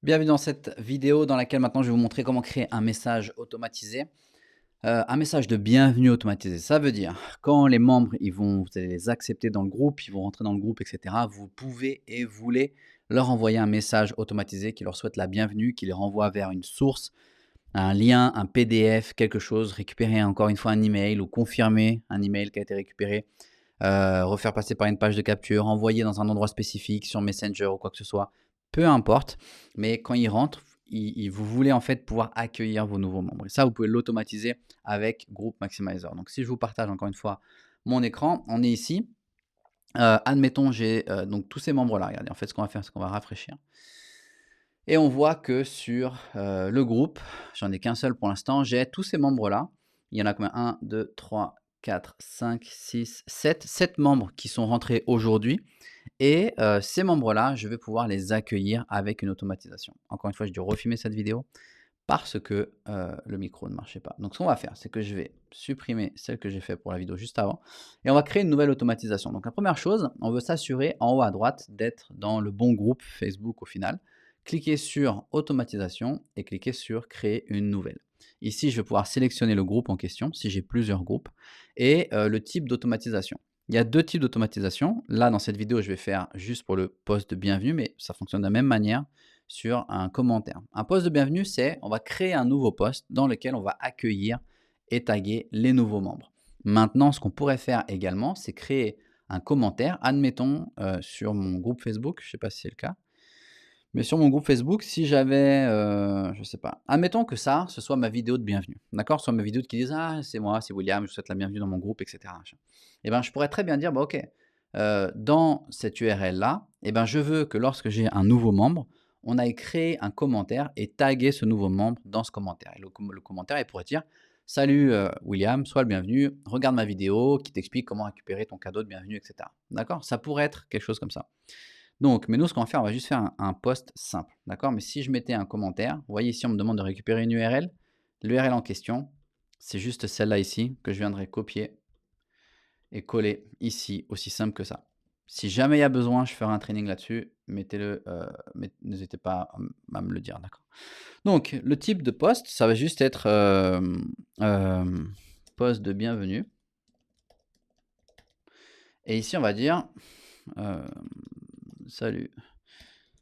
Bienvenue dans cette vidéo dans laquelle maintenant je vais vous montrer comment créer un message automatisé. Un message de bienvenue automatisé. Ça veut dire quand les membres vous allez les accepter dans le groupe, ils vont rentrer dans le groupe, et cetera. Vous pouvez et voulez leur envoyer un message automatisé qui leur souhaite la bienvenue, qui les renvoie vers une source, un lien, un PDF, quelque chose, récupérer encore une fois un email ou confirmer un email qui a été récupéré, refaire passer par une page de capture, envoyer dans un endroit spécifique sur Messenger ou quoi que ce soit, peu importe. Mais quand ils rentrent, vous voulez en fait pouvoir accueillir vos nouveaux membres. Et ça, vous pouvez l'automatiser avec Group Maximizer. Donc si je vous partage encore une fois mon écran, on est ici. Admettons, j'ai donc tous ces membres-là. Regardez, en fait, ce qu'on va faire, c'est qu'on va rafraîchir. Et on voit que sur le groupe, j'en ai qu'un seul pour l'instant, j'ai tous ces membres-là. Il y en a combien? 1, 2, 3, 4, 5, 6, 7. 7 membres qui sont rentrés aujourd'hui. Et ces membres-là, je vais pouvoir les accueillir avec une automatisation. Encore une fois, j'ai dû refilmer cette vidéo parce que le micro ne marchait pas. Donc ce qu'on va faire, c'est que je vais supprimer celle que j'ai fait pour la vidéo juste avant et on va créer une nouvelle automatisation. Donc la première chose, on veut s'assurer en haut à droite d'être dans le bon groupe Facebook au final. Cliquez sur automatisation et cliquez sur créer une nouvelle. Ici, je vais pouvoir sélectionner le groupe en question si j'ai plusieurs groupes et le type d'automatisation. Il y a deux types d'automatisation. Là, dans cette vidéo, je vais faire juste pour le post de bienvenue, mais ça fonctionne de la même manière sur un commentaire. Un post de bienvenue, c'est on va créer un nouveau post dans lequel on va accueillir et taguer les nouveaux membres. Maintenant, ce qu'on pourrait faire également, c'est créer un commentaire. Admettons, sur mon groupe Facebook, je ne sais pas si c'est le cas, mais sur mon groupe Facebook, si j'avais, je sais pas, admettons que ça, ce soit ma vidéo de bienvenue, d'accord? Soit ma vidéo qui dise: «Ah, c'est moi, c'est William, je vous souhaite la bienvenue dans mon groupe» et cetera, machin. Et ben, je pourrais très bien dire: «Bah, OK, dans cette URL-là, et ben, je veux que lorsque j'ai un nouveau membre, on aille créer un commentaire et taguer ce nouveau membre dans ce commentaire». Et le commentaire, il pourrait dire: «Salut, William, sois le bienvenu, regarde ma vidéo qui t'explique comment récupérer ton cadeau de bienvenue» et cetera. D'accord? Ça pourrait être quelque chose comme ça. Donc, mais nous, ce qu'on va faire, on va juste faire un post simple, d'accord? Mais si je mettais un commentaire, vous voyez ici, on me demande de récupérer une URL. L'URL en question, c'est juste celle-là ici que je viendrai copier et coller ici, aussi simple que ça. Si jamais il y a besoin, je ferai un training là-dessus. Mettez-le, n'hésitez pas à me le dire, d'accord? Donc, le type de post, ça va juste être post de bienvenue. Et ici, on va dire euh, salut,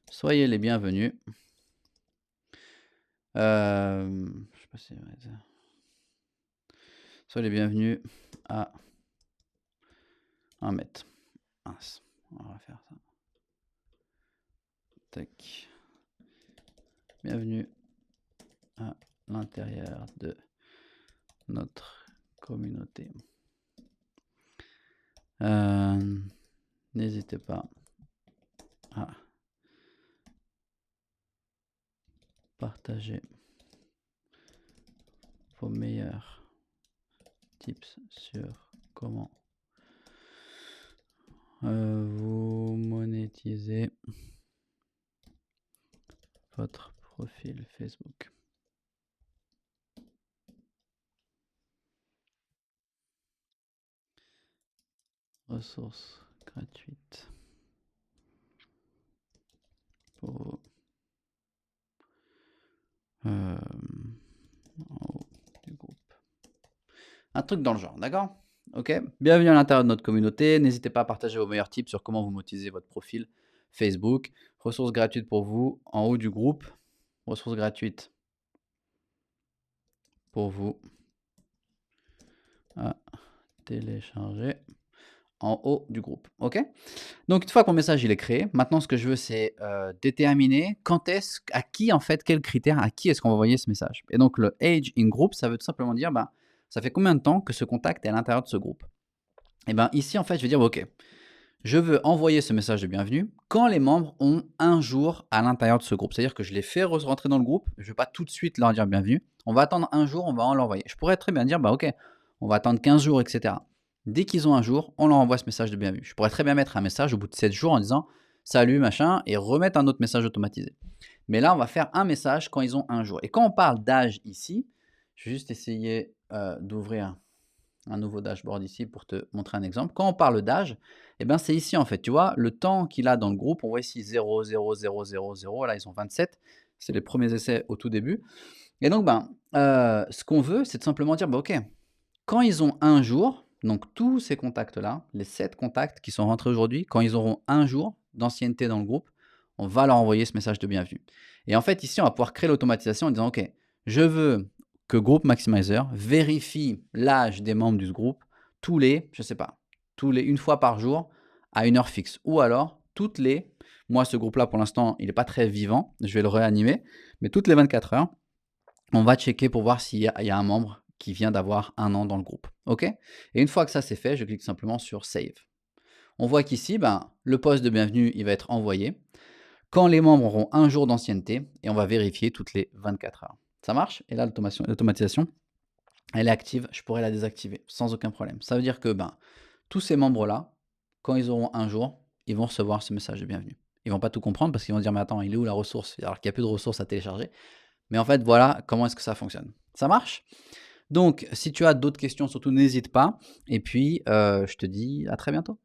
soyez les bienvenus. Je sais pas si soyez les bienvenus à 1 mètre. Mince, on va faire ça. Tac. Bienvenue à l'intérieur de notre communauté. N'hésitez pas à partager vos meilleurs tips sur comment vous monétiser votre profil Facebook. Ressources gratuites pour en haut du groupe. Un truc dans le genre, d'accord? OK? Bienvenue à l'intérieur de notre communauté. N'hésitez pas à partager vos meilleurs tips sur comment vous monétiser votre profil Facebook. Ressources gratuites pour vous en haut du groupe. Ressources gratuites pour vous à télécharger en haut du groupe. OK? Donc une fois que mon message il est créé, maintenant ce que je veux c'est déterminer quand est-ce à qui en fait, quels critères, à qui est-ce qu'on va envoyer ce message. Et donc le age in group, ça veut tout simplement dire, ben, ça fait combien de temps que ce contact est à l'intérieur de ce groupe? Et ben ici en fait je vais dire: «OK, je veux envoyer ce message de bienvenue quand les membres ont un jour à l'intérieur de ce groupe». C'est-à-dire que je les fais rentrer dans le groupe, je ne vais pas tout de suite leur dire bienvenue. On va attendre un jour, on va en l'envoyer. Je pourrais très bien dire, bah OK, on va attendre 15 jours, etc. Dès qu'ils ont un jour, on leur envoie ce message de bienvenue. Je pourrais très bien mettre un message au bout de 7 jours en disant salut, machin, et remettre un autre message automatisé. Mais là, on va faire un message quand ils ont un jour. Et quand on parle d'âge ici, je vais juste essayer d'ouvrir un nouveau dashboard ici pour te montrer un exemple. Quand on parle d'âge, eh ben, c'est ici en fait, tu vois, le temps qu'il a dans le groupe, on voit ici 0, 0, 0, 0, 0, là ils ont 27, c'est les premiers essais au tout début et donc ben, ce qu'on veut, c'est de simplement dire: «Bah, OK, quand ils ont un jour, donc tous ces contacts-là, les 7 contacts qui sont rentrés aujourd'hui, quand ils auront un jour d'ancienneté dans le groupe, on va leur envoyer ce message de bienvenue. Et en fait, ici, on va pouvoir créer l'automatisation en disant: «OK, je veux que Group Maximizer vérifie l'âge des membres du groupe tous les, je sais pas, tous les une fois par jour à une heure fixe ou alors toutes les» moi, ce groupe-là, pour l'instant, il n'est pas très vivant, je vais le réanimer, mais toutes les 24 heures, on va checker pour voir s'il y a un membre qui vient d'avoir 1 an dans le groupe. OK? Et une fois que ça c'est fait, je clique simplement sur Save. On voit qu'ici, ben, le post de bienvenue, il va être envoyé quand les membres auront un jour d'ancienneté et on va vérifier toutes les 24 heures. Ça marche? Et là, l'automatisation, elle est active. Je pourrais la désactiver sans aucun problème. Ça veut dire que ben, tous ces membres-là, quand ils auront un jour, ils vont recevoir ce message de bienvenue. Ils vont pas tout comprendre parce qu'ils vont dire: «Mais attends, il est où la ressource?» alors qu'il n'y a plus de ressources à télécharger. Mais en fait, voilà comment est-ce que ça fonctionne. Ça marche? Donc, si tu as d'autres questions, surtout n'hésite pas. Et puis, je te dis à très bientôt.